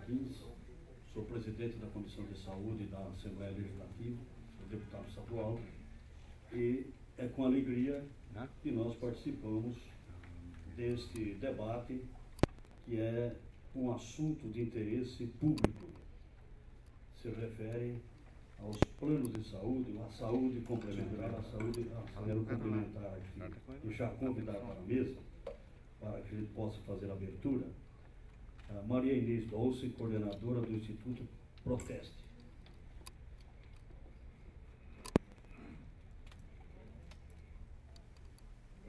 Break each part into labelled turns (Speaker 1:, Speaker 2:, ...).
Speaker 1: Martins, sou presidente da Comissão de Saúde da Assembleia Legislativa, sou deputado estadual, e é com alegria que nós participamos deste debate, que é um assunto de interesse público. Se refere aos planos de saúde, à saúde complementar, quero complementar aqui, e já convidar para a mesa, para que a gente possa fazer a abertura, a Maria Inês Dolce, coordenadora do Instituto Proteste.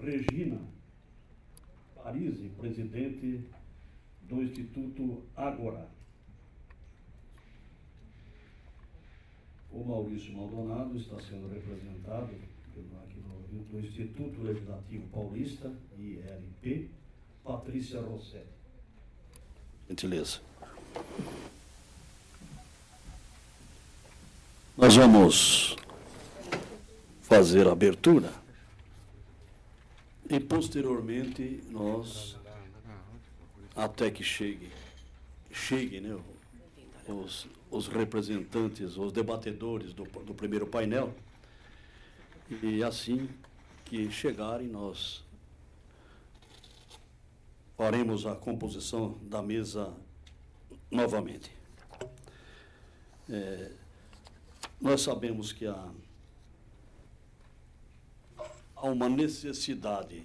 Speaker 1: Regina Parisi, presidente do Instituto Ágora. O Maurício Maldonado está sendo representado aqui do Instituto Legislativo Paulista, ILP, Patrícia Rossetti. Gentileza. Nós vamos fazer a abertura e, posteriormente, nós, até que chegue, né, os representantes, os debatedores do primeiro painel, e assim que chegarem, nós faremos a composição da mesa novamente. Nós sabemos que há uma necessidade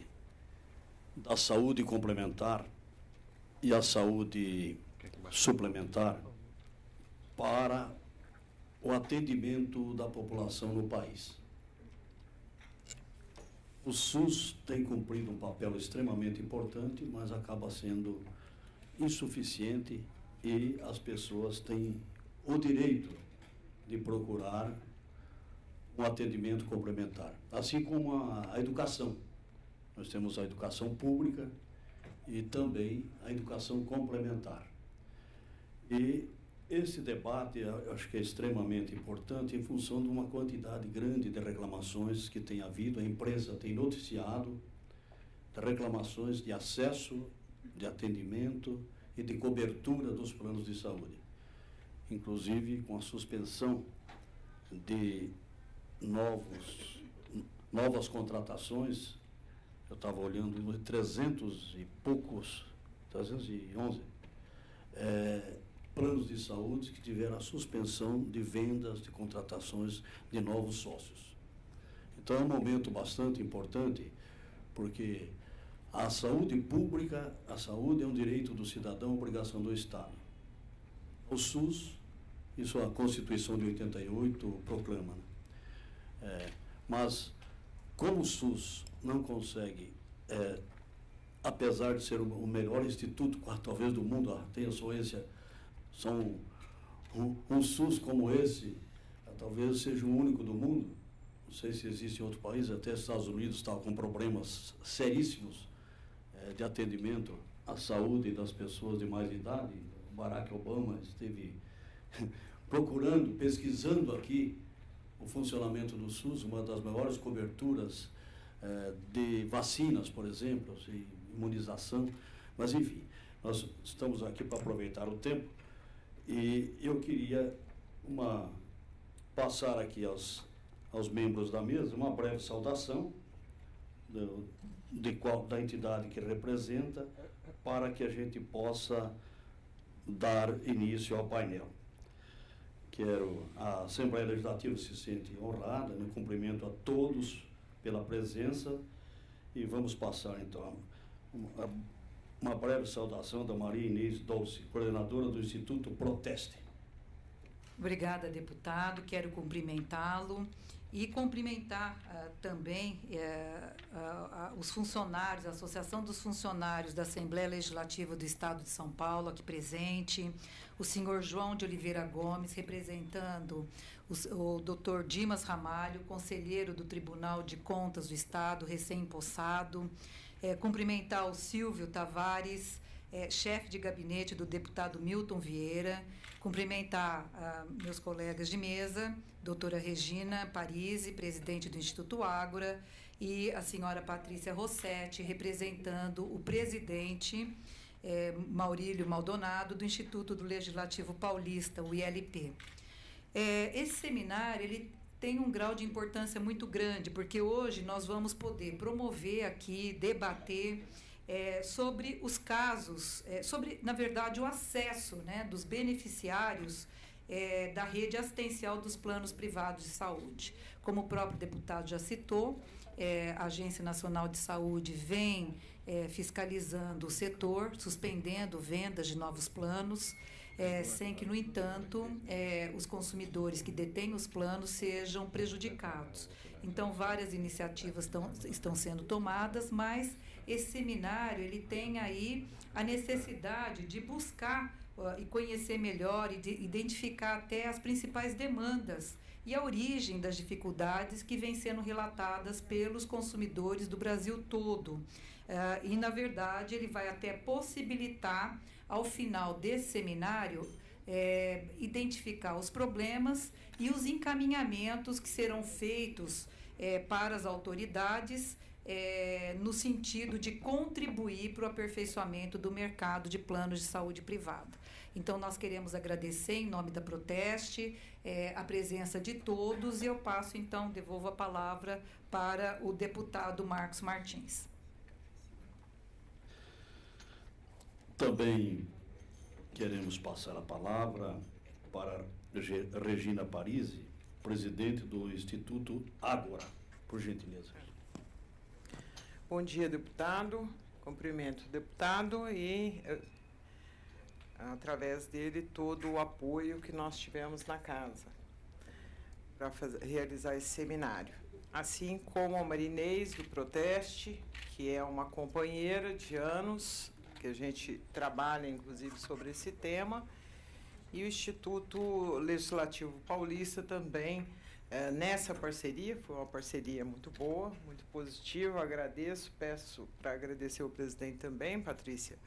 Speaker 1: da saúde complementar e a saúde suplementar para o atendimento da população no país. O SUS tem cumprido um papel extremamente importante, mas acaba sendo insuficiente e as pessoas têm o direito de procurar um atendimento complementar. Assim como a educação. Nós temos a educação pública e também a educação complementar. E esse debate, eu acho que é extremamente importante em função de uma quantidade grande de reclamações que tem havido. A imprensa tem noticiado de reclamações de acesso, de atendimento e de cobertura dos planos de saúde. Inclusive com a suspensão de novas contratações. Eu estava olhando 311 planos de saúde que tiveram a suspensão de vendas, de contratações de novos sócios. Então, é um momento bastante importante, porque a saúde pública, a saúde é um direito do cidadão, obrigação do Estado. O SUS, isso a Constituição de 88 proclama, né? Mas, como o SUS não consegue, apesar de ser o melhor instituto, talvez do mundo, tem a sua ência, um SUS como esse, talvez seja o único do mundo. Não sei se existe em outro país, até os Estados Unidos estão com problemas seríssimos de atendimento à saúde das pessoas de mais idade. O Barack Obama esteve procurando, pesquisando aqui o funcionamento do SUS, uma das maiores coberturas de vacinas, por exemplo, de imunização. Mas, enfim, nós estamos aqui para aproveitar o tempo. E eu queria passar aqui aos membros da mesa uma breve saudação da entidade que representa, para que a gente possa dar início ao painel. A Assembleia Legislativa se sente honrada, no cumprimento a todos pela presença, e vamos passar, então, uma breve saudação da Maria Inês Dolce, coordenadora do Instituto Proteste.
Speaker 2: Obrigada, deputado. Quero cumprimentá-lo e cumprimentar também os funcionários, a Associação dos Funcionários da Assembleia Legislativa do Estado de São Paulo, aqui presente, o senhor João de Oliveira Gomes, representando o doutor Dimas Ramalho, conselheiro do Tribunal de Contas do Estado, recém-impossado. Cumprimentar o Silvio Tavares, chefe de gabinete do deputado Milton Vieira, cumprimentar meus colegas de mesa, doutora Regina Parisi, presidente do Instituto Ágora, e a senhora Patrícia Rossetti, representando o presidente Maurílio Maldonado, do Instituto do Legislativo Paulista, o ILP. Esse seminário ele tem um grau de importância muito grande, porque hoje nós vamos poder promover aqui, debater sobre os casos, sobre, na verdade, o acesso, né, dos beneficiários da rede assistencial dos planos privados de saúde. Como o próprio deputado já citou, a Agência Nacional de Saúde vem fiscalizando o setor, suspendendo vendas de novos planos, sem que, no entanto, os consumidores que detêm os planos sejam prejudicados. Então, várias iniciativas estão sendo tomadas, mas esse seminário ele tem aí a necessidade de buscar e conhecer melhor e de identificar até as principais demandas e a origem das dificuldades que vêm sendo relatadas pelos consumidores do Brasil todo. E, na verdade, ele vai até possibilitar, ao final desse seminário, identificar os problemas e os encaminhamentos que serão feitos para as autoridades no sentido de contribuir para o aperfeiçoamento do mercado de planos de saúde privada. Então, nós queremos agradecer, em nome da Proteste, a presença de todos, e eu passo, então, devolvo a palavra para o deputado Marcos Martins.
Speaker 1: Também queremos passar a palavra para Regina Parisi, presidente do Instituto Ágora, por gentileza.
Speaker 3: Bom dia, deputado. Cumprimento o deputado e, através dele, todo o apoio que nós tivemos na casa para realizar esse seminário. Assim como a Marinês, do Proteste, que é uma companheira de anos, que a gente trabalha, inclusive, sobre esse tema, e o Instituto Legislativo Paulista também, nessa parceria, foi uma parceria muito boa, muito positiva, agradeço, peço para agradecer ao presidente também, Patrícia,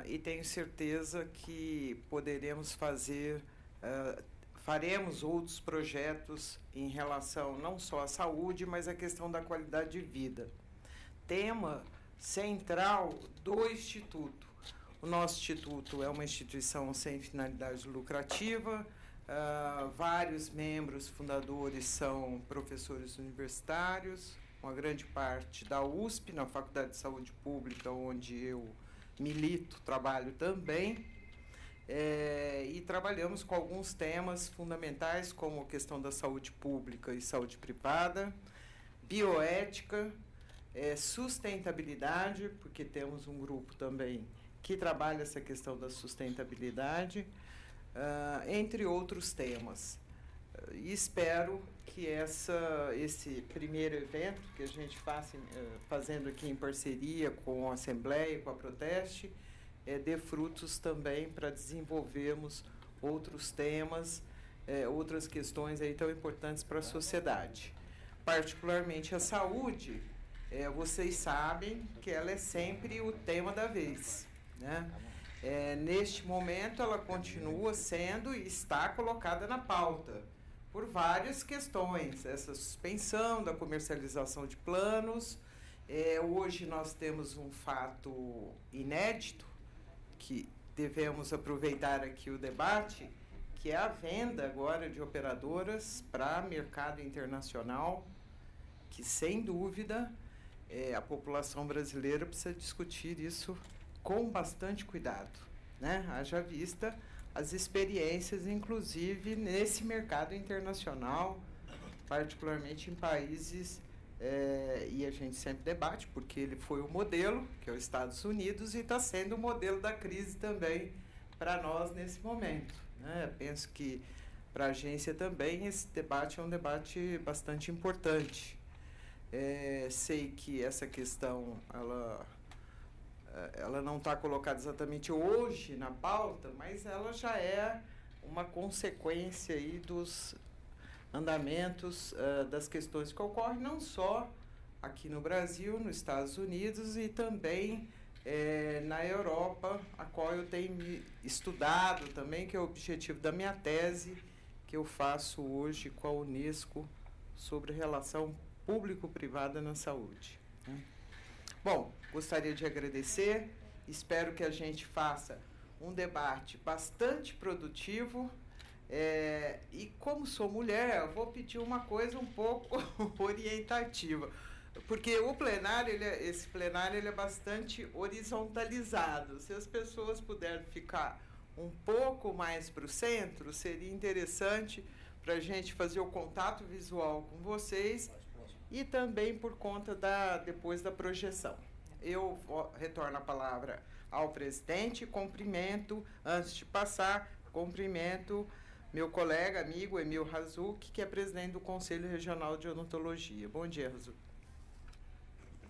Speaker 3: e tenho certeza que poderemos faremos outros projetos em relação não só à saúde, mas à questão da qualidade de vida. Tema central do Instituto. O nosso Instituto é uma instituição sem finalidade lucrativa, vários membros fundadores são professores universitários, uma grande parte da USP, na Faculdade de Saúde Pública, onde eu milito, trabalho também, e trabalhamos com alguns temas fundamentais, como a questão da saúde pública e saúde privada, bioética, sustentabilidade, porque temos um grupo também que trabalha essa questão da sustentabilidade, entre outros temas. E espero que esse primeiro evento que a gente fazendo aqui em parceria com a Assembleia e com a Proteste, dê frutos também para desenvolvermos outros temas, outras questões aí tão importantes para a sociedade. Particularmente a saúde, vocês sabem que ela é sempre o tema da vez, né? Neste momento, ela continua sendo e está colocada na pauta por várias questões. Essa suspensão da comercialização de planos. Hoje nós temos um fato inédito que devemos aproveitar aqui o debate, que é a venda agora de operadoras para mercado internacional, que sem dúvida a população brasileira precisa discutir isso com bastante cuidado, né? Haja vista as experiências, inclusive, nesse mercado internacional, particularmente em países, e a gente sempre debate, porque ele foi o modelo, que é os Estados Unidos, e está sendo o modelo da crise também para nós nesse momento, né? Penso que, para a agência também, esse debate é um debate bastante importante. Sei que essa questão, ela não está colocada exatamente hoje na pauta, mas ela já é uma consequência aí dos andamentos das questões que ocorrem não só aqui no Brasil, nos Estados Unidos e também na Europa, a qual eu tenho estudado também, que é o objetivo da minha tese, que eu faço hoje com a Unesco sobre relação público-privada na saúde. Bom, gostaria de agradecer espero que a gente faça um debate bastante produtivo. E como sou mulher, eu vou pedir uma coisa um pouco orientativa, porque o plenário, esse plenário ele é bastante horizontalizado. Se as pessoas puderem ficar um pouco mais para o centro, seria interessante para a gente fazer o contato visual com vocês e também por conta depois da projeção. Eu retorno a palavra ao presidente, cumprimento, antes de passar, cumprimento meu colega, amigo, Emil Razuc, que é presidente do Conselho Regional de Odontologia. Bom dia, Razuc.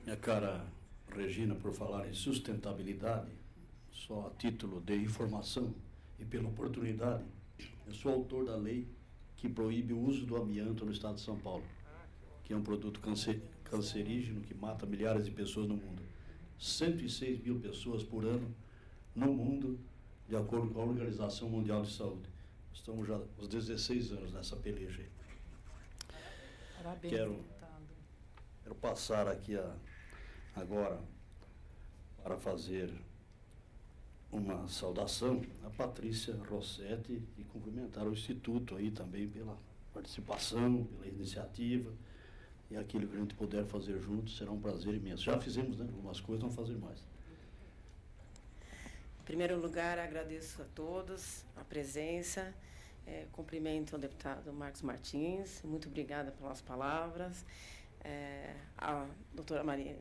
Speaker 1: Minha cara Regina, por falar em sustentabilidade, só a título de informação e pela oportunidade, eu sou autor da lei que proíbe o uso do amianto no estado de São Paulo, que é um produto cancerígeno que mata milhares de pessoas no mundo. 106 mil pessoas por ano no mundo, de acordo com a Organização Mundial de Saúde. Estamos já aos 16 anos nessa peleja aí.
Speaker 2: Parabéns,
Speaker 1: Quero passar aqui agora para fazer uma saudação a Patrícia Rossetti e cumprimentar o Instituto aí também pela participação, pela iniciativa, e aquilo que a gente puder fazer juntos será um prazer imenso. Já fizemos, né, algumas coisas, vamos fazer mais.
Speaker 4: Em primeiro lugar, agradeço a todos a presença, cumprimento ao deputado Marcos Martins, muito obrigada pelas palavras, a doutora Maria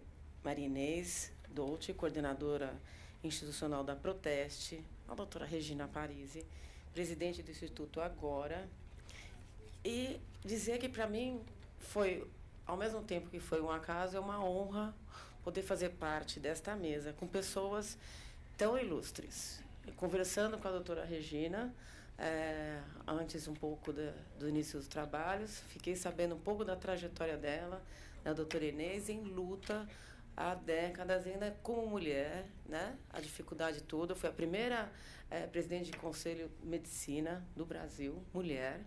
Speaker 4: Inês Dolce, coordenadora institucional da Proteste, a doutora Regina Parisi, presidente do Instituto agora, e dizer que para mim foi, ao mesmo tempo que foi um acaso, é uma honra poder fazer parte desta mesa com pessoas tão ilustres. Conversando com a doutora Regina, antes um pouco do início dos trabalhos, fiquei sabendo um pouco da trajetória dela, da doutora Inês, em luta há décadas, ainda como mulher, né? A dificuldade toda. Eu fui a primeira presidente de Conselho de Medicina do Brasil, mulher.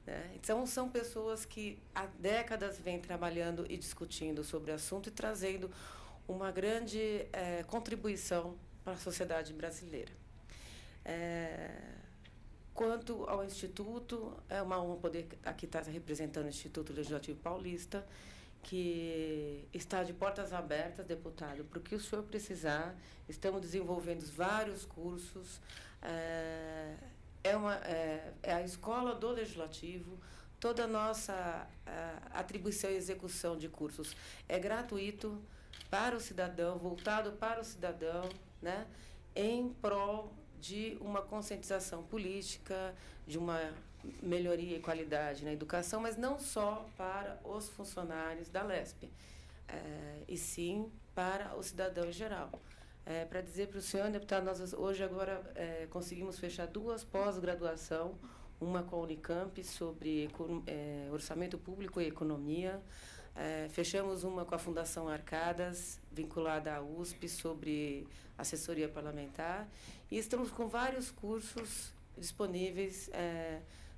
Speaker 4: Né? Então, são pessoas que há décadas vêm trabalhando e discutindo sobre o assunto e trazendo uma grande contribuição para a sociedade brasileira. Quanto ao Instituto, é uma honra poder aqui estar representando o Instituto Legislativo Paulista, que está de portas abertas, deputado, para o que o senhor precisar. Estamos desenvolvendo vários cursos. É a escola do Legislativo. Toda a nossa atribuição e execução de cursos é gratuito para o cidadão, voltado para o cidadão, né, em prol de uma conscientização política, de uma melhoria e qualidade na educação, mas não só para os funcionários da LESP, e sim para o cidadão em geral. Para dizer para o senhor, deputado, nós hoje agora conseguimos fechar 2 pós-graduação, uma com a Unicamp sobre orçamento público e economia, fechamos uma com a Fundação Arcadas, vinculada à USP, sobre assessoria parlamentar, e estamos com vários cursos disponíveis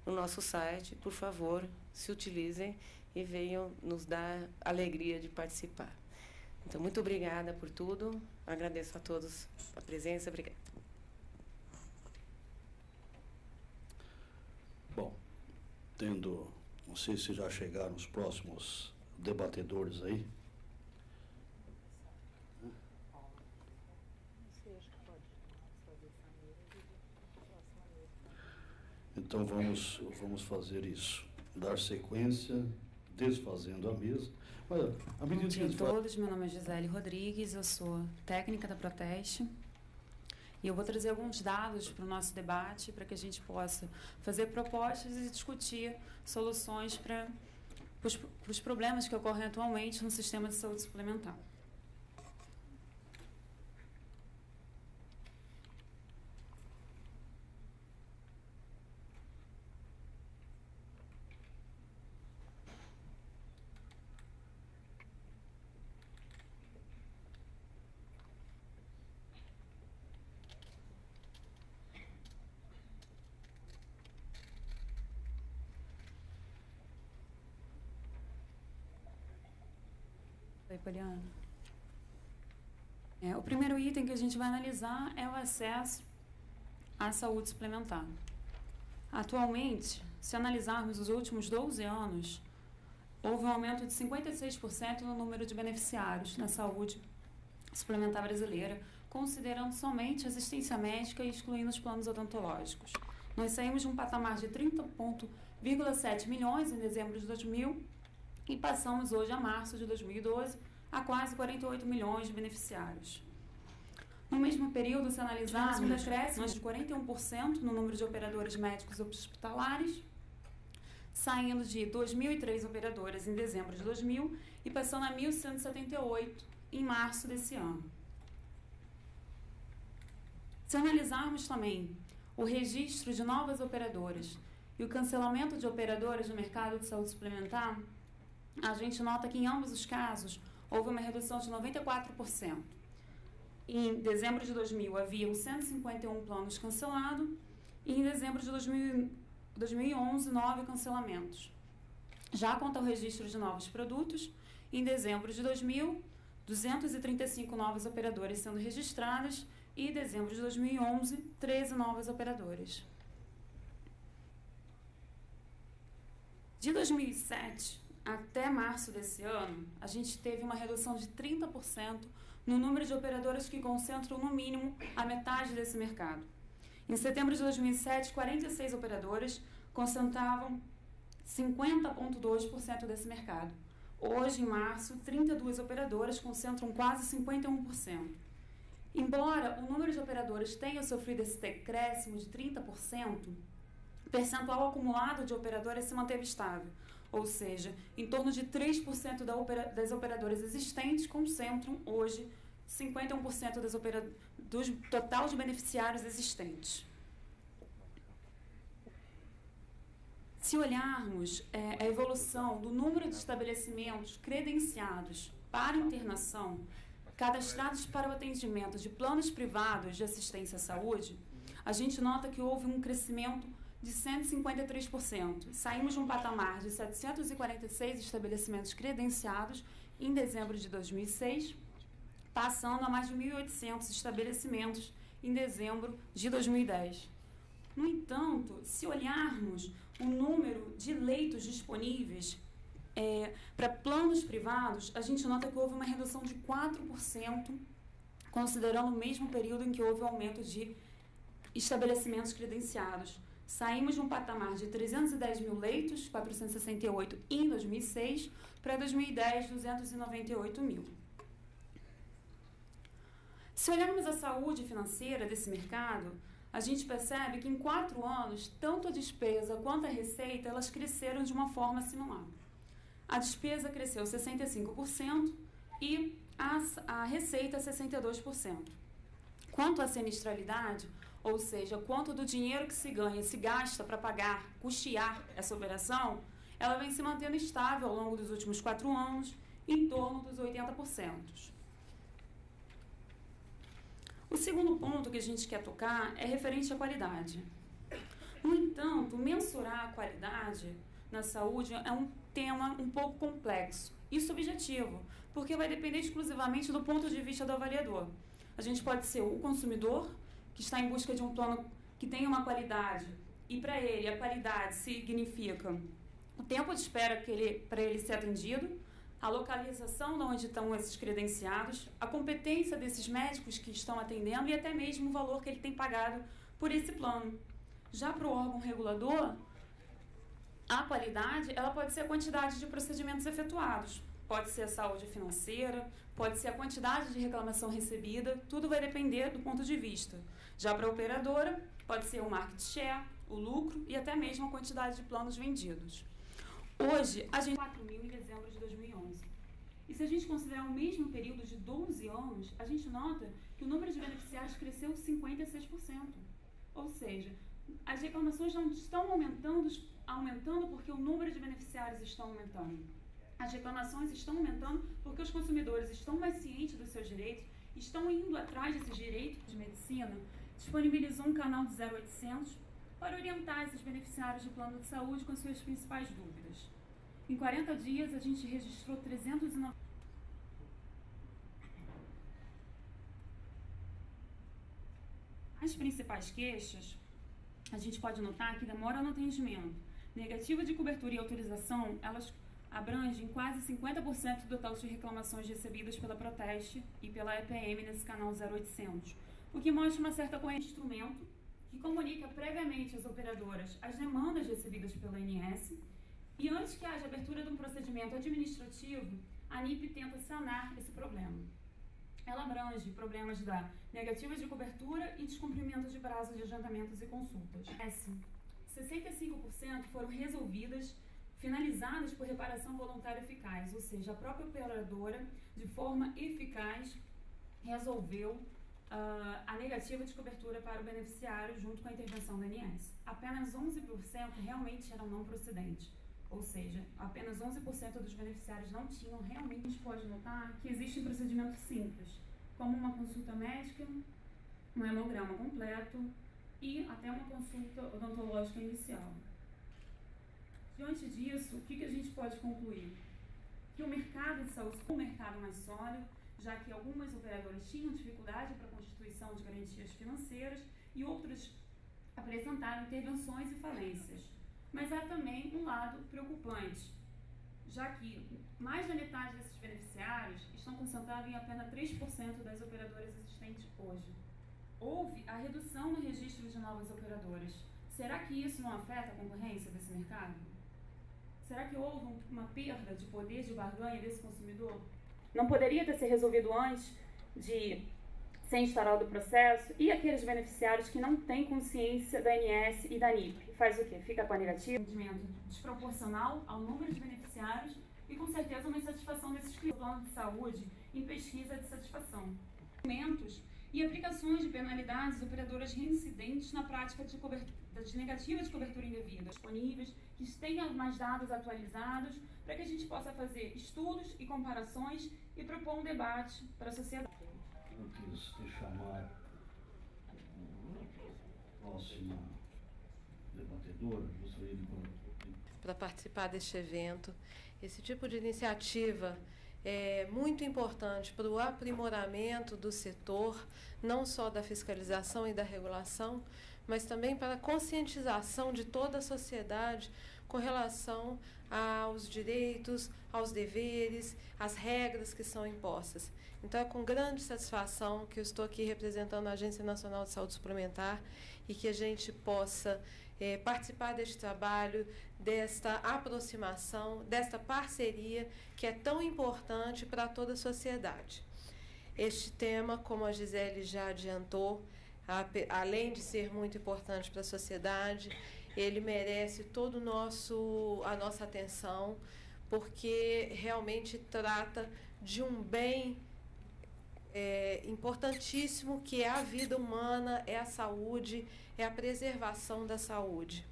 Speaker 4: no nosso site. Por favor, se utilizem e venham nos dar alegria de participar. Então, muito obrigada por tudo. Agradeço a todos a presença. Obrigada.
Speaker 1: Bom, não sei se já chegaram os próximos debatedores aí. Então vamos fazer isso, dar sequência, desfazendo a mesa. Olha, a
Speaker 5: Bom dia a todos, meu nome é Gisele Rodrigues, eu sou técnica da Proteste. E eu vou trazer alguns dados para o nosso debate, para que a gente possa fazer propostas e discutir soluções para os problemas que ocorrem atualmente no sistema de saúde suplementar. Oi, Poliana. O primeiro item que a gente vai analisar é o acesso à saúde suplementar. Atualmente, se analisarmos os últimos 12 anos, houve um aumento de 56% no número de beneficiários na saúde suplementar brasileira, considerando somente assistência médica e excluindo os planos odontológicos. Nós saímos de um patamar de 30,7 milhões em dezembro de 2000 e passamos hoje, a março de 2012, a quase 48 milhões de beneficiários. No mesmo período, se analisarmos um decréscimo de 41% no número de operadores médicos hospitalares, saindo de 2.003 operadoras em dezembro de 2000 e passando a 1.178 em março desse ano. Se analisarmos também o registro de novas operadoras e o cancelamento de operadoras no mercado de saúde suplementar, a gente nota que em ambos os casos houve uma redução de 94%. Em dezembro de 2000 haviam 151 planos cancelados e em dezembro de 2011, 9 cancelamentos. Já quanto ao registro de novos produtos, em dezembro de 2000, 235 novas operadoras sendo registradas e em dezembro de 2011, 13 novas operadoras. De 2007 até março desse ano, a gente teve uma redução de 30% no número de operadoras que concentram no mínimo a metade desse mercado. Em setembro de 2007, 46 operadoras concentravam 50,2% desse mercado. Hoje, em março, 32 operadoras concentram quase 51%. Embora o número de operadoras tenha sofrido esse decréscimo de 30%, o percentual acumulado de operadoras se manteve estável, ou seja, em torno de 3% das operadoras existentes concentram hoje 51% do total de beneficiários existentes. Se olharmos a evolução do número de estabelecimentos credenciados para internação, cadastrados para o atendimento de planos privados de assistência à saúde, a gente nota que houve um crescimento de 153%. Saímos de um patamar de 746 estabelecimentos credenciados em dezembro de 2006, passando a mais de 1.800 estabelecimentos em dezembro de 2010. No entanto, se olharmos o número de leitos disponíveis para planos privados, a gente nota que houve uma redução de 4%, considerando o mesmo período em que houve o aumento de estabelecimentos credenciados. Saímos de um patamar de 310 mil leitos, 468 em 2006, para 2010, 298 mil. Se olharmos a saúde financeira desse mercado, a gente percebe que em 4 anos, tanto a despesa quanto a receita, elas cresceram de uma forma similar. A despesa cresceu 65% e a receita 62%. Quanto à sinistralidade, ou seja, quanto do dinheiro que se ganha se gasta para pagar, custear essa operação, ela vem se mantendo estável ao longo dos últimos 4 anos, em torno dos 80%. O segundo ponto que a gente quer tocar é referente à qualidade. No entanto, mensurar a qualidade na saúde é um tema um pouco complexo e subjetivo, porque vai depender exclusivamente do ponto de vista do avaliador. A gente pode ser o consumidor, que está em busca de um plano que tenha uma qualidade, e para ele a qualidade significa o tempo de espera para ele ser atendido, a localização de onde estão esses credenciados, a competência desses médicos que estão atendendo e até mesmo o valor que ele tem pagado por esse plano. Já para o órgão regulador, a qualidade ela pode ser a quantidade de procedimentos efetuados, pode ser a saúde financeira, pode ser a quantidade de reclamação recebida, tudo vai depender do ponto de vista. Já para a operadora, pode ser o market share, o lucro e até mesmo a quantidade de planos vendidos. Hoje, a gente 4 mil em dezembro de 2011. E se a gente considerar o mesmo período de 12 anos, a gente nota que o número de beneficiários cresceu 56%. Ou seja, as reclamações não estão aumentando porque o número de beneficiários está aumentando. As reclamações estão aumentando porque os consumidores estão mais cientes dos seus direitos, estão indo atrás desses direitos. De medicina disponibilizou um canal de 0800 para orientar esses beneficiários de plano de saúde com as suas principais dúvidas. Em 40 dias, a gente registrou 309. principais queixas, a gente pode notar que demora no atendimento, negativa de cobertura e autorização, elas abrangem quase 50% do total de reclamações recebidas pela Proteste e pela EPM nesse canal 0800, o que mostra uma certa coerência de instrumento que comunica previamente às operadoras as demandas recebidas pela ANS e antes que haja abertura de um procedimento administrativo, a ANIP tenta sanar esse problema. Ela abrange problemas da negativa de cobertura e descumprimento de prazo de agendamentos e consultas. 65% foram resolvidas, finalizadas por reparação voluntária eficaz, ou seja, a própria operadora, de forma eficaz, resolveu a negativa de cobertura para o beneficiário junto com a intervenção da ANS. Apenas 11% realmente eram não procedentes, ou seja, apenas 11% dos beneficiários não tinham realmente. A gente pode notar que existem procedimentos simples, como uma consulta médica, um hemograma completo e até uma consulta odontológica inicial. Diante disso, o que a gente pode concluir? Que o mercado de saúde é um mercado mais sólido, já que algumas operadoras tinham dificuldade para a constituição de garantias financeiras e outras apresentaram intervenções e falências. Mas há também um lado preocupante, já que mais da metade desses beneficiários estão concentrados em apenas 3% das operadoras existentes hoje. Houve a redução no registro de novas operadoras. Será que isso não afeta a concorrência desse mercado? Será que houve uma perda de poder de barganha desse consumidor? Não poderia ter sido resolvido antes de ser instaurado o processo? E aqueles beneficiários que não têm consciência da ANS e da ANIP? Faz o quê? Fica com a negativa? Atendimento desproporcional ao número de beneficiários e, com certeza, uma insatisfação desses clientes. Plano de saúde em pesquisa de satisfação. Documentos e aplicações de penalidades operadoras reincidentes na prática de negativa de cobertura indevida. Disponíveis, que tenham mais dados atualizados, para que a gente possa fazer estudos e comparações e propor um debate para a sociedade.
Speaker 1: Antes de chamar a próxima debatedora, gostaria de...
Speaker 6: Para participar deste evento. Esse tipo de iniciativa é muito importante para o aprimoramento do setor, não só da fiscalização e da regulação, mas também para a conscientização de toda a sociedade com relação aos direitos, aos deveres, às regras que são impostas. Então, é com grande satisfação que eu estou aqui representando a Agência Nacional de Saúde Suplementar e que a gente possa participar deste trabalho, desta aproximação, desta parceria que é tão importante para toda a sociedade. Este tema, como a Gisele já adiantou, além de ser muito importante para a sociedade, ele merece todo a nossa atenção, porque realmente trata de um bem importantíssimo, que é a vida humana, é a saúde, é a preservação da saúde.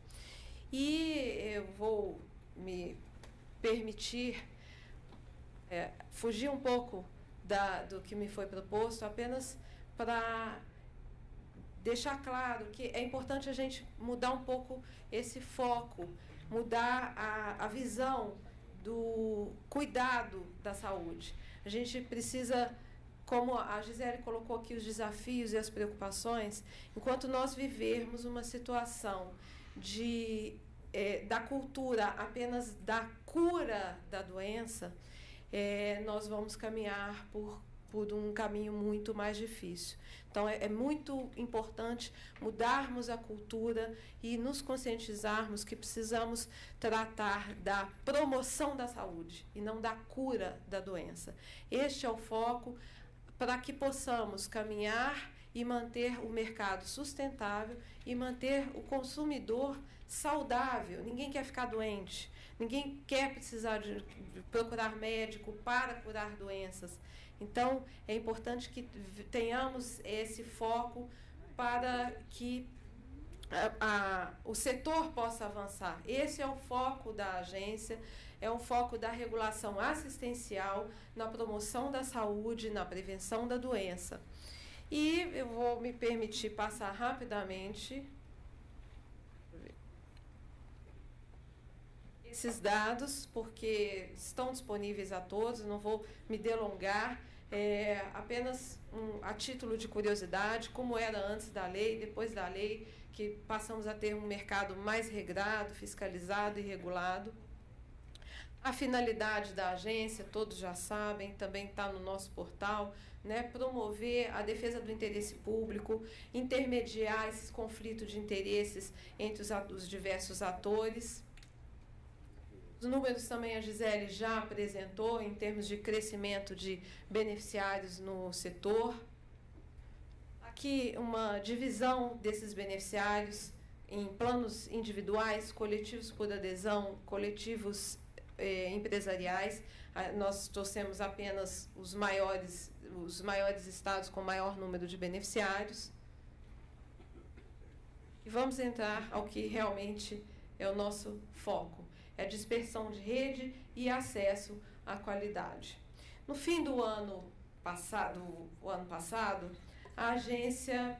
Speaker 6: E eu vou me permitir fugir um pouco do que me foi proposto, apenas para deixar claro que é importante a gente mudar um pouco esse foco, mudar a visão do cuidado da saúde. A gente precisa, como a Gisele colocou aqui, os desafios e as preocupações, enquanto nós vivermos uma situação da cultura apenas da cura da doença, nós vamos caminhar por um caminho muito mais difícil. Então, é muito importante mudarmos a cultura e nos conscientizarmos que precisamos tratar da promoção da saúde e não da cura da doença. Este é o foco para que possamos caminhar e manter o mercado sustentável e manter o consumidor saudável. Ninguém quer ficar doente, ninguém quer precisar de procurar médico para curar doenças. Então, é importante que tenhamos esse foco para que o setor possa avançar. Esse é o foco da agência, é o foco da regulação assistencial, na promoção da saúde, na prevenção da doença. E eu vou me permitir passar rapidamente esses dados, porque estão disponíveis a todos, não vou me delongar. Apenas a título de curiosidade, como era antes da lei, depois da lei, que passamos a ter um mercado mais regrado, fiscalizado e regulado. A finalidade da agência, todos já sabem, também está no nosso portal, né, promover a defesa do interesse público, intermediar esses conflitos de interesses entre os diversos atores. Os números também a Gisele já apresentou em termos de crescimento de beneficiários no setor. Aqui uma divisão desses beneficiários em planos individuais, coletivos por adesão, coletivos empresariais. Nós trouxemos apenas os maiores estados com maior número de beneficiários. E vamos entrar ao que realmente é o nosso foco. É a dispersão de rede e acesso à qualidade. No fim do ano passado, a agência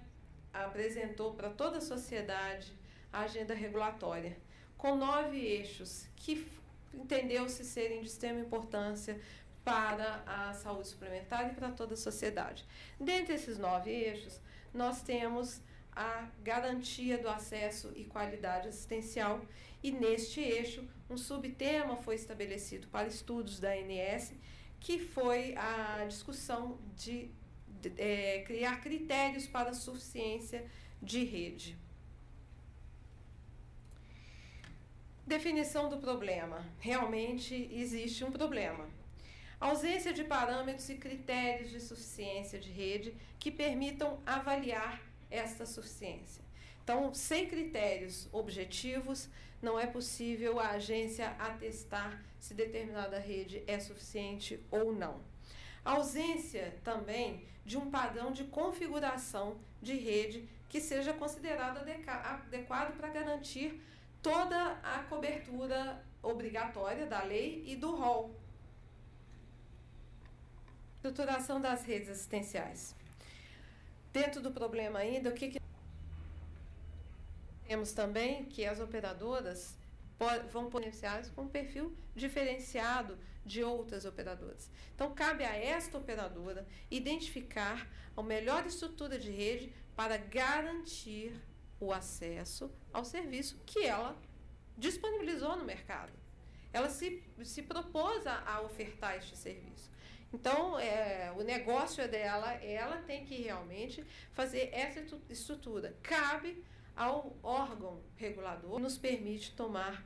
Speaker 6: apresentou para toda a sociedade a agenda regulatória, com 9 eixos que entendeu-se serem de extrema importância para a saúde suplementar e para toda a sociedade. Dentre esses 9 eixos, nós temos a garantia do acesso e qualidade assistencial, e neste eixo um subtema foi estabelecido para estudos da ANS, que foi a discussão de criar critérios para a suficiência de rede. Definição do problema. Realmente existe um problema. Ausência de parâmetros e critérios de suficiência de rede que permitam avaliar esta suficiência. Então, sem critérios objetivos, não é possível a agência atestar se determinada rede é suficiente ou não. A ausência também de um padrão de configuração de rede que seja considerado adequado para garantir toda a cobertura obrigatória da lei e do rol. Estruturação das redes assistenciais. Dentro do problema ainda, o que temos também que as operadoras vão pôr beneficiários com um perfil diferenciado de outras operadoras. Então, cabe a esta operadora identificar a melhor estrutura de rede para garantir o acesso ao serviço que ela disponibilizou no mercado. Ela se propôs a ofertar este serviço. Então, o negócio é dela, ela tem que realmente fazer essa estrutura. Cabe ao órgão regulador que nos permite tomar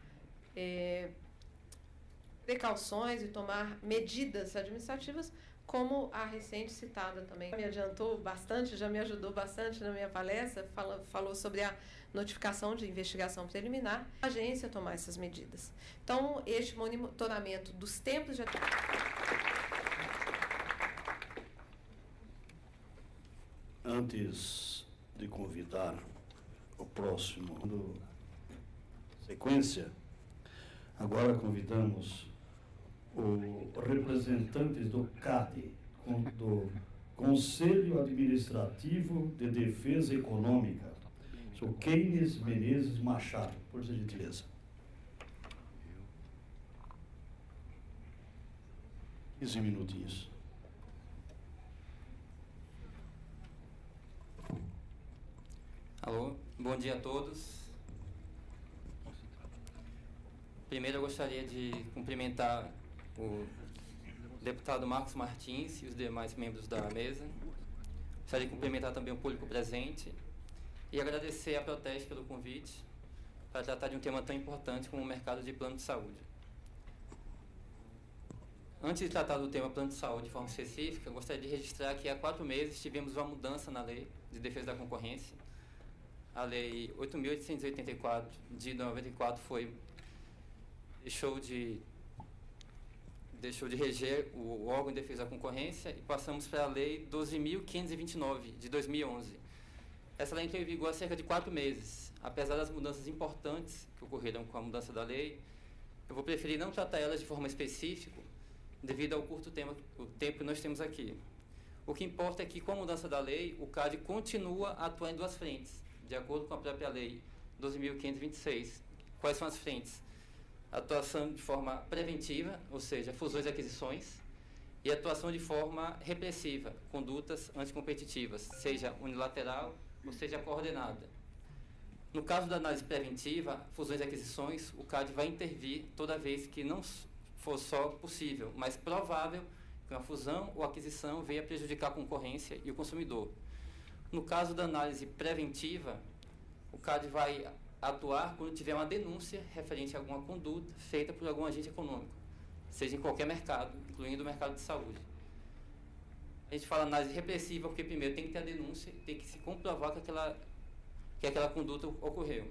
Speaker 6: precauções e tomar medidas administrativas, como a recente citada também. Me adiantou bastante, já me ajudou bastante na minha palestra, falou sobre a notificação de investigação preliminar, a agência tomar essas medidas. Então, este monitoramento dos tempos de...
Speaker 1: Antes de convidar o próximo sequência, agora convidamos os representantes do CAD, do Conselho Administrativo de Defesa Econômica, o Keynes Menezes Machado, por gentileza. 15 minutinhos.
Speaker 7: Alô, bom dia a todos. Primeiro eu gostaria de cumprimentar o deputado Marcos Martins e os demais membros da mesa. Gostaria de cumprimentar também o público presente e agradecer a Proteste pelo convite para tratar de um tema tão importante como o mercado de plano de saúde. Antes de tratar do tema plano de saúde de forma específica, eu gostaria de registrar que há 4 meses tivemos uma mudança na Lei de Defesa da Concorrência. A Lei 8.884 de 94 deixou de reger o órgão de defesa da concorrência e passamos para a Lei 12.529 de 2011. Essa lei entrou em vigor há cerca de 4 meses. Apesar das mudanças importantes que ocorreram com a mudança da lei, eu vou preferir não tratar elas de forma específica, devido ao curto tempo que nós temos aqui. O que importa é que, com a mudança da lei, o CAD continua a atuar em 2 frentes, de acordo com a própria Lei 12.526. Quais são as frentes? Atuação de forma preventiva, ou seja, fusões e aquisições, e atuação de forma repressiva, condutas anticompetitivas, seja unilateral ou seja coordenada. No caso da análise preventiva, fusões e aquisições, o CAD vai intervir toda vez que não for só possível, mas provável que uma fusão ou aquisição venha prejudicar a concorrência e o consumidor. No caso da análise preventiva, o CAD vai atuar quando tiver uma denúncia referente a alguma conduta feita por algum agente econômico, seja em qualquer mercado, incluindo o mercado de saúde. A gente fala análise repressiva porque primeiro tem que ter a denúncia, tem que se comprovar que aquela conduta ocorreu.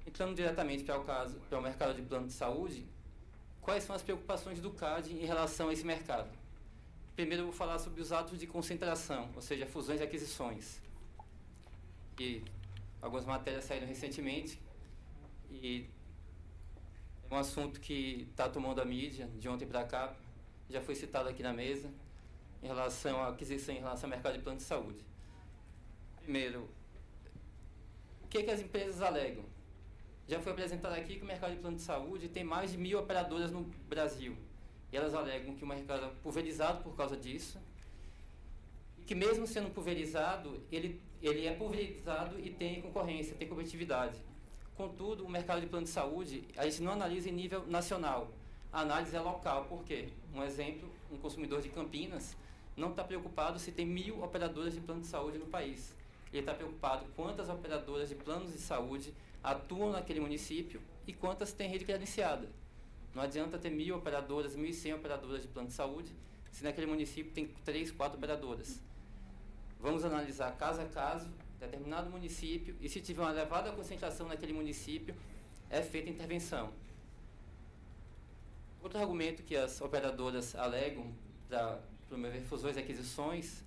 Speaker 7: Entrando diretamente para o mercado de plano de saúde, quais são as preocupações do CAD em relação a esse mercado? Primeiro eu vou falar sobre os atos de concentração, ou seja, fusões e aquisições. E algumas matérias saíram recentemente e é um assunto que está tomando a mídia de ontem para cá, já foi citado aqui na mesa, em relação à aquisição, em relação ao mercado de plano de saúde. Primeiro, o que as empresas alegam? Já foi apresentado aqui que o mercado de plano de saúde tem mais de 1.000 operadoras no Brasil. E elas alegam que o mercado é pulverizado por causa disso, e que mesmo sendo pulverizado, ele é pulverizado e tem concorrência, tem competitividade. Contudo, o mercado de plano de saúde, a gente não analisa em nível nacional. A análise é local. Por quê? Um exemplo, um consumidor de Campinas não está preocupado se tem 1.000 operadoras de plano de saúde no país. Ele está preocupado quantas operadoras de planos de saúde atuam naquele município e quantas têm rede credenciada. Não adianta ter 1.000 operadoras, 1.100 operadoras de plano de saúde, se naquele município tem 3, 4 operadoras. Vamos analisar caso a caso, determinado município, e se tiver uma elevada concentração naquele município, é feita intervenção. Outro argumento que as operadoras alegam para promover fusões e aquisições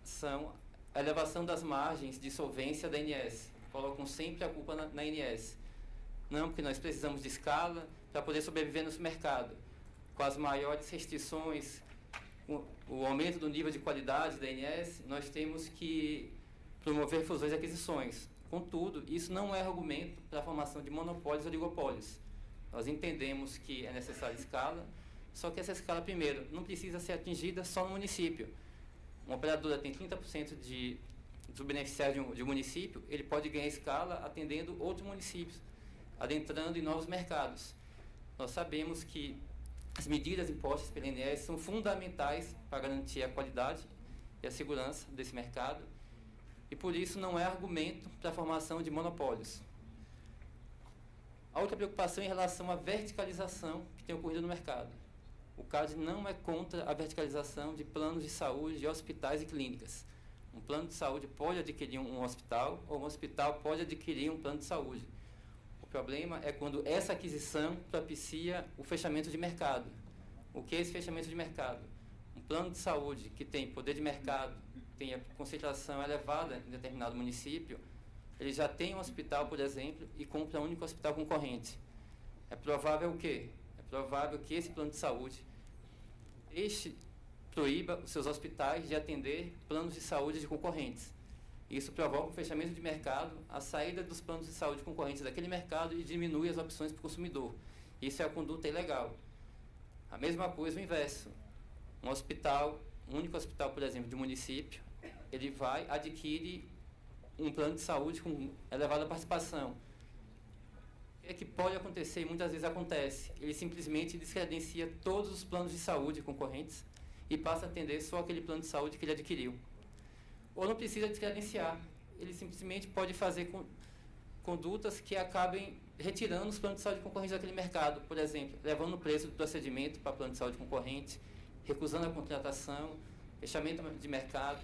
Speaker 7: são a elevação das margens de solvência da ANS. Colocam sempre a culpa na ANS. Não, porque nós precisamos de escala para poder sobreviver nesse mercado. Com as maiores restrições, o aumento do nível de qualidade da ANS, nós temos que promover fusões e aquisições. Contudo, isso não é argumento para a formação de monopólios ou oligopólios. Nós entendemos que é necessária escala, só que essa escala, primeiro, não precisa ser atingida só no município. Uma operadora tem 30% dos beneficiários de um município, ele pode ganhar escala atendendo outros municípios, adentrando em novos mercados. Nós sabemos que as medidas impostas pela ANS são fundamentais para garantir a qualidade e a segurança desse mercado, e por isso não é argumento para a formação de monopólios. A outra preocupação é em relação à verticalização que tem ocorrido no mercado. O CAD não é contra a verticalização de planos de saúde de hospitais e clínicas. Um plano de saúde pode adquirir um hospital, ou um hospital pode adquirir um plano de saúde. O problema é quando essa aquisição propicia o fechamento de mercado. O que é esse fechamento de mercado? Um plano de saúde que tem poder de mercado, tem a concentração elevada em determinado município, ele já tem um hospital, por exemplo, e compra um único hospital concorrente. É provável o quê? É provável que esse plano de saúde proíba os seus hospitais de atender planos de saúde de concorrentes. Isso provoca o fechamento de mercado, a saída dos planos de saúde concorrentes daquele mercado e diminui as opções para o consumidor. Isso é a conduta ilegal. A mesma coisa o inverso. Um único hospital, por exemplo, de um município, ele adquire um plano de saúde com elevada participação. O que é que pode acontecer, e muitas vezes acontece? Ele simplesmente descredencia todos os planos de saúde concorrentes e passa a atender só aquele plano de saúde que ele adquiriu. Ou não precisa descredenciar, ele simplesmente pode fazer condutas que acabem retirando os planos de saúde concorrentes daquele mercado, por exemplo, levando o preço do procedimento para plano de saúde concorrente, recusando a contratação, fechamento de mercado.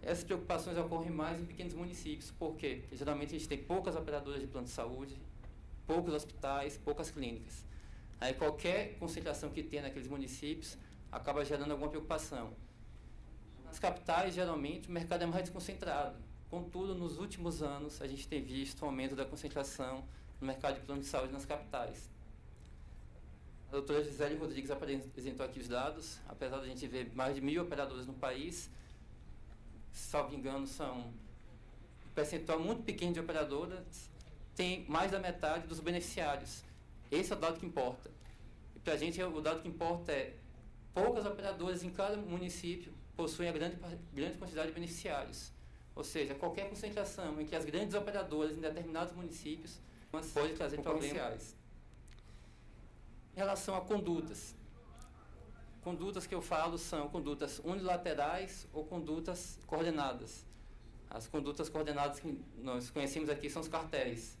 Speaker 7: Essas preocupações ocorrem mais em pequenos municípios. Por quê? Porque geralmente a gente tem poucas operadoras de plano de saúde, poucos hospitais, poucas clínicas. Aí qualquer concentração que tenha naqueles municípios acaba gerando alguma preocupação. Nas capitais, geralmente, o mercado é mais desconcentrado. Contudo, nos últimos anos, a gente tem visto um aumento da concentração no mercado de plano de saúde nas capitais. A doutora Gisele Rodrigues apresentou aqui os dados. Apesar de a gente ver mais de 1.000 operadoras no país, salvo engano, são um percentual muito pequeno de operadoras, tem mais da metade dos beneficiários. Esse é o dado que importa. E para a gente o dado que importa é poucas operadoras em cada município possuem a grande quantidade de beneficiários. Ou seja, qualquer concentração em que as grandes operadoras em determinados municípios pode trazer problemas. Em relação a condutas que eu falo são condutas unilaterais ou condutas coordenadas. As condutas coordenadas que nós conhecemos aqui são os cartéis.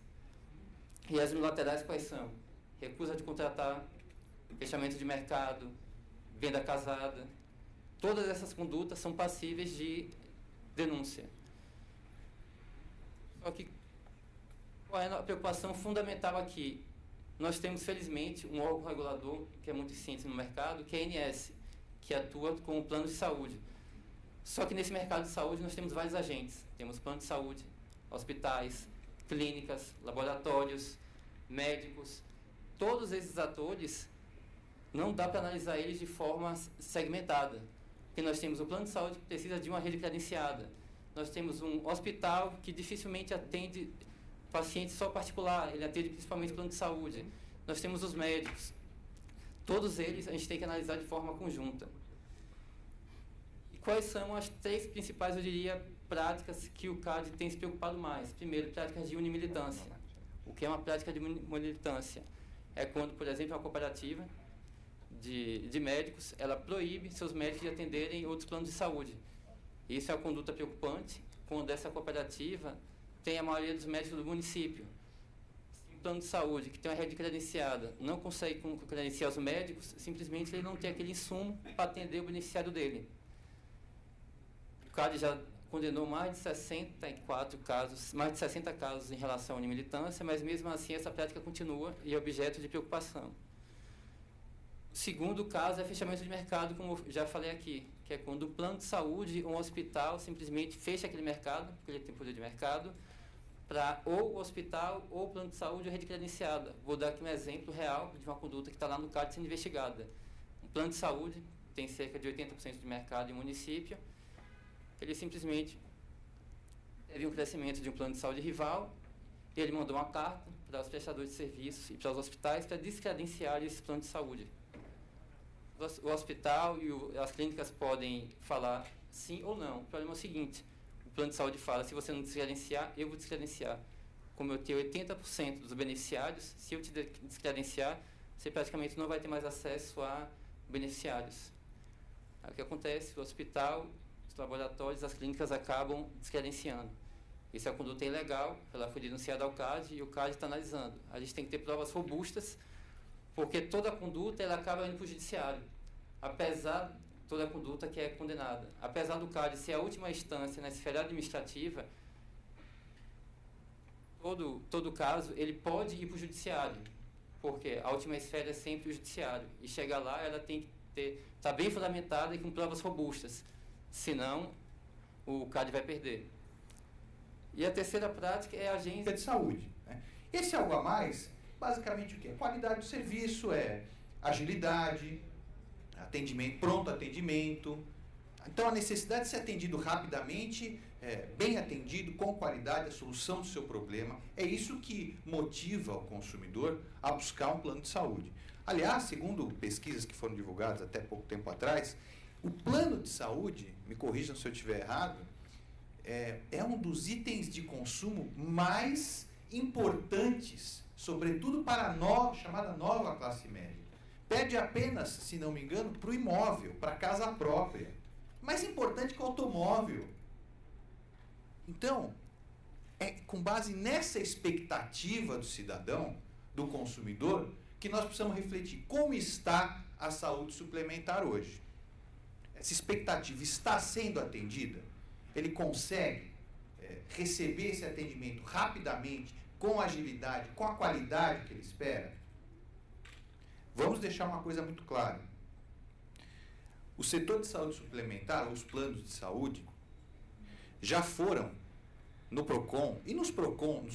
Speaker 7: E as unilaterais quais são? Recusa de contratar, fechamento de mercado, venda casada. Todas essas condutas são passíveis de denúncia. Só que qual é a preocupação fundamental aqui? Nós temos, felizmente, um órgão regulador que é muito eficiente no mercado, que é a ANS, que atua com o plano de saúde. Só que nesse mercado de saúde nós temos vários agentes. Temos plano de saúde, hospitais, clínicas, laboratórios, médicos. Todos esses atores, não dá para analisar eles de forma segmentada. Porque nós temos o plano de saúde que precisa de uma rede credenciada. Nós temos um hospital que dificilmente atende paciente só particular, ele atende principalmente o plano de saúde. Nós temos os médicos. Todos eles a gente tem que analisar de forma conjunta. E quais são as 3 principais, eu diria, práticas que o CAD tem se preocupado mais? Primeiro, práticas de unimilitância. O que é uma prática de unimilitância? É quando, por exemplo, uma cooperativa de médicos, ela proíbe seus médicos de atenderem outros planos de saúde. Isso é uma conduta preocupante, quando essa cooperativa tem a maioria dos médicos do município. Se um plano de saúde que tem uma rede credenciada não consegue credenciar os médicos, simplesmente ele não tem aquele insumo para atender o beneficiário dele. O CAD já condenou mais de 64 casos, mais de 60 casos em relação à unimilitância, mas mesmo assim essa prática continua e é objeto de preocupação. O segundo caso é fechamento de mercado, como eu já falei aqui, que é quando o plano de saúde ou um hospital simplesmente fecha aquele mercado, porque ele tem poder de mercado, para ou o hospital ou o plano de saúde ou rede credenciada. Vou dar aqui um exemplo real de uma conduta que está lá no CAD sendo investigada. Um plano de saúde tem cerca de 80% de mercado em município, ele simplesmente teve um crescimento de um plano de saúde rival, e ele mandou uma carta para os prestadores de serviços e para os hospitais para descredenciar esse plano de saúde. O hospital e as clínicas podem falar sim ou não. O problema é o seguinte: o plano de saúde fala, se você não descredenciar, eu vou descredenciar. Como eu tenho 80% dos beneficiários, se eu te descredenciar, você praticamente não vai ter mais acesso a beneficiários. Aí o que acontece? O hospital, os laboratórios, as clínicas acabam descredenciando. Isso é uma conduta ilegal, ela foi denunciada ao CAD e o CAD está analisando. A gente tem que ter provas robustas, porque toda conduta ela acaba indo para o judiciário, apesar de toda conduta que é condenada. Apesar do CAD ser a última instância na esfera administrativa, todo caso ele pode ir para o judiciário, porque a última esfera é sempre o judiciário. E chegar lá, ela tem que estar bem fundamentada e com provas robustas, senão o CAD vai perder. E a terceira prática é a agência
Speaker 8: de saúde, né? Esse algo a mais, basicamente o quê? Qualidade do serviço, agilidade, atendimento, pronto atendimento. Então a necessidade de ser atendido rapidamente, bem atendido, com qualidade, a solução do seu problema, é isso que motiva o consumidor a buscar um plano de saúde. Aliás, segundo pesquisas que foram divulgadas até pouco tempo atrás, o plano de saúde, me corrijam se eu estiver errado, é um dos itens de consumo mais importantes, sobretudo para a chamada nova classe média. Pede apenas, se não me engano, para o imóvel, para a casa própria. Mais importante que o automóvel. Então, é com base nessa expectativa do cidadão, do consumidor, que nós precisamos refletir como está a saúde suplementar hoje. Essa expectativa está sendo atendida? Ele consegue receber esse atendimento rapidamente, com agilidade, com a qualidade que ele espera? Vamos deixar uma coisa muito clara. O setor de saúde suplementar, os planos de saúde, já foram no PROCON, e no PROCON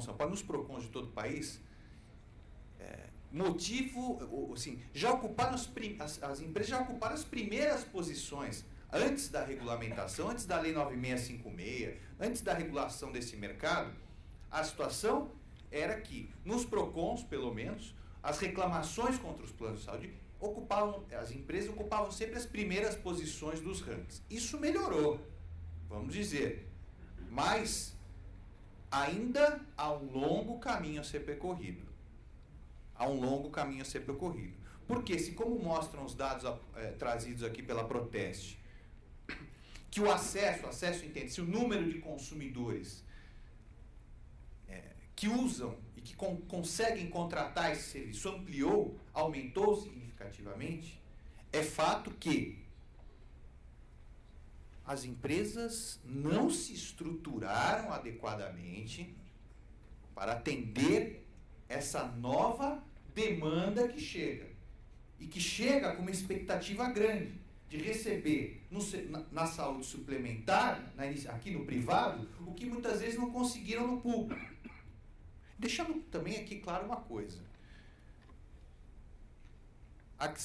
Speaker 8: São Paulo, nos PROCONs de todo o país, já ocuparam as empresas já ocuparam as primeiras posições antes da regulamentação, antes da Lei 9656, antes da regulação desse mercado. A situação era que, nos PROCONs, pelo menos, as reclamações contra os planos de saúde as empresas ocupavam sempre as primeiras posições dos rankings. Isso melhorou, vamos dizer, mas ainda há um longo caminho a ser percorrido. Porque se, como mostram os dados trazidos aqui pela Proteste, que o acesso entende, se o número de consumidores que usam e que conseguem contratar esse serviço ampliou, aumentou significativamente, é fato que as empresas não se estruturaram adequadamente para atender essa nova demanda que chega. E que chega com uma expectativa grande de receber na saúde suplementar, aqui no privado, o que muitas vezes não conseguiram no público. Deixando também aqui claro uma coisa. Há que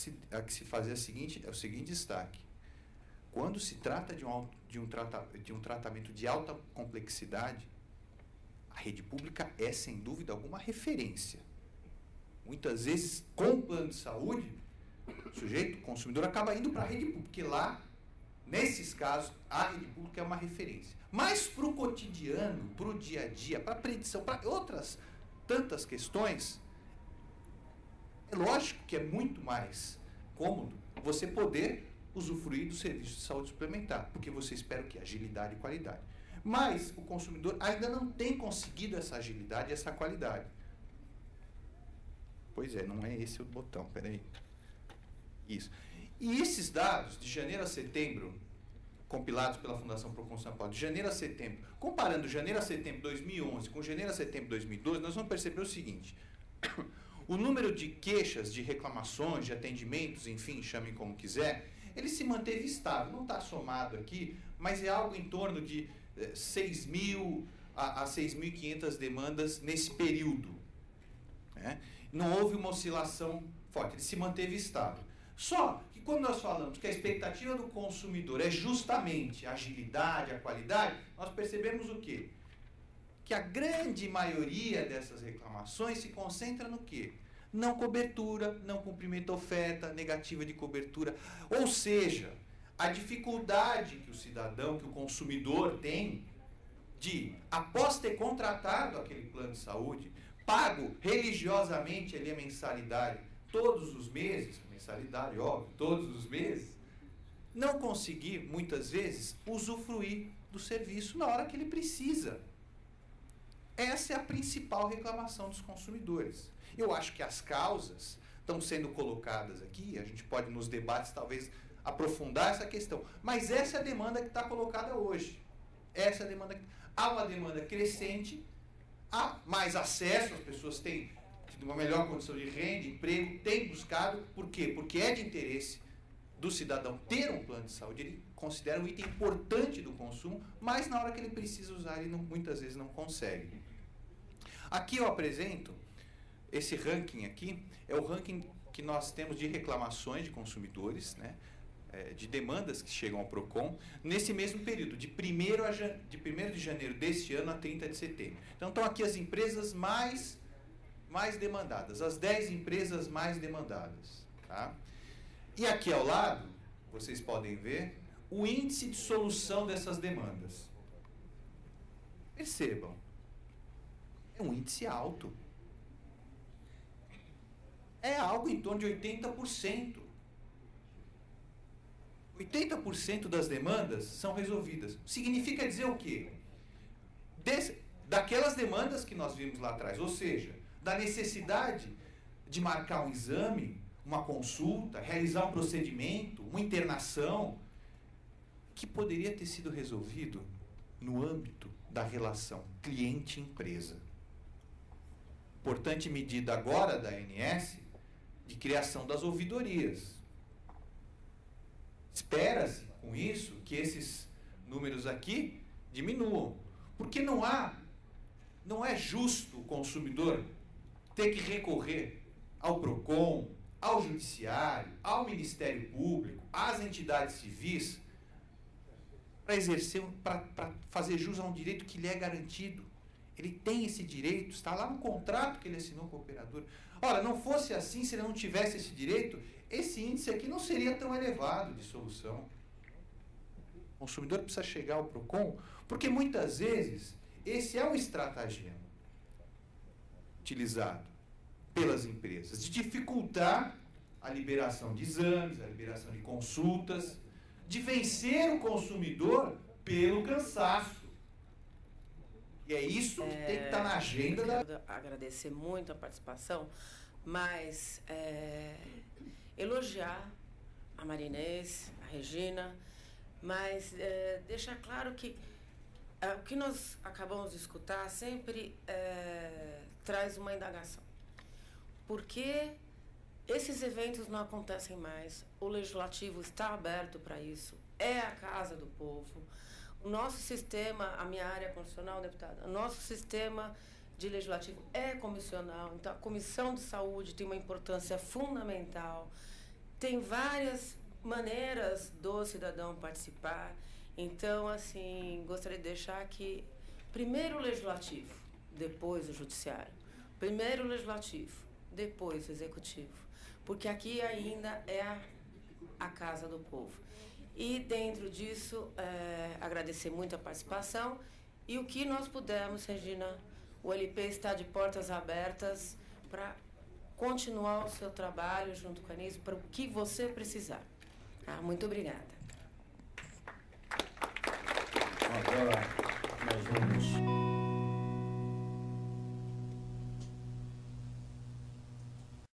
Speaker 8: se fazer o seguinte destaque. Quando se trata de um tratamento de alta complexidade, a rede pública é, sem dúvida alguma, referência. Muitas vezes, com o plano de saúde, o consumidor, acaba indo para a rede pública, porque lá, nesses casos, a rede pública é uma referência. Mas para o cotidiano, para o dia a dia, para a predição, para outras tantas questões, é lógico que é muito mais cômodo você poder usufruir do serviço de saúde suplementar, porque você espera o quê? Agilidade e qualidade. Mas o consumidor ainda não tem conseguido essa agilidade e essa qualidade. Pois é, não é esse o botão, peraí. Isso. E esses dados, de janeiro a setembro, compilados pela Fundação Procon São Paulo, de janeiro a setembro, comparando janeiro a setembro de 2011 com janeiro a setembro de 2012, nós vamos perceber o seguinte: o número de queixas, de reclamações, de atendimentos, enfim, chamem como quiser, ele se manteve estável, não está somado aqui, mas é algo em torno de 6.000 a 6.500 demandas nesse período. Né? Não houve uma oscilação forte, ele se manteve estável. Só que quando nós falamos que a expectativa do consumidor é justamente a agilidade, a qualidade, nós percebemos o quê? Que a grande maioria dessas reclamações se concentra no quê? Não cobertura, não cumprimento da oferta, negativa de cobertura. Ou seja, a dificuldade que o cidadão, que o consumidor tem de, após ter contratado aquele plano de saúde, pago religiosamente ali a mensalidade todos os meses, mensalidade, óbvio, todos os meses, não conseguir, muitas vezes, usufruir do serviço na hora que ele precisa. Essa é a principal reclamação dos consumidores. Eu acho que as causas estão sendo colocadas aqui, a gente pode nos debates talvez aprofundar essa questão, mas essa é a demanda que está colocada hoje. Essa é a demanda. Há uma demanda crescente, há mais acesso, as pessoas têm tido uma melhor condição de renda, emprego, têm buscado. Por quê? Porque é de interesse do cidadão ter um plano de saúde, ele considera um item importante do consumo, mas na hora que ele precisa usar, ele muitas vezes não consegue. Aqui eu apresento, esse ranking aqui, é o ranking que nós temos de reclamações de consumidores, né, de demandas que chegam ao PROCON, nesse mesmo período, de 1º de janeiro deste ano a 30 de setembro. Então estão aqui as empresas mais demandadas, as 10 empresas mais demandadas. Tá? E aqui ao lado, vocês podem ver, o índice de solução dessas demandas. Percebam, é um índice alto. É algo em torno de 80%. 80% das demandas são resolvidas. Significa dizer o quê? Daquelas demandas que nós vimos lá atrás, ou seja, da necessidade de marcar um exame, uma consulta, realizar um procedimento, uma internação, que poderia ter sido resolvido no âmbito da relação cliente-empresa. Importante medida agora da ANS de criação das ouvidorias. Espera-se, com isso, que esses números aqui diminuam. Porque não é justo o consumidor ter que recorrer ao PROCON, ao Judiciário, ao Ministério Público, às entidades civis, para fazer jus a um direito que lhe é garantido. Ele tem esse direito, está lá no contrato que ele assinou com a operadora. Ora, não fosse assim, se ele não tivesse esse direito, esse índice aqui não seria tão elevado de solução. O consumidor precisa chegar ao PROCON, porque muitas vezes esse é um estratagema utilizado pelas empresas, de dificultar a liberação de exames, a liberação de consultas, de vencer o consumidor pelo cansaço. E é isso que tem que estar na agenda da...
Speaker 4: Quero agradecer muito a participação, mas elogiar a Marinês, a Regina, mas deixar claro que o que nós acabamos de escutar sempre traz uma indagação. Por que esses eventos não acontecem mais? O Legislativo está aberto para isso, é a casa do povo. O nosso sistema, a minha área constitucional, deputada, o nosso sistema de legislativo é comissional, então a Comissão de Saúde tem uma importância fundamental, tem várias maneiras do cidadão participar. Então, assim, gostaria de deixar que primeiro o legislativo, depois o judiciário, primeiro o legislativo, depois o executivo, porque aqui ainda é a casa do povo. E dentro disso, agradecer muito a participação e o que nós pudermos, Regina, o LP está de portas abertas para continuar o seu trabalho junto com a Anísio, para o que você precisar. Muito obrigada.
Speaker 1: Agora nós vamos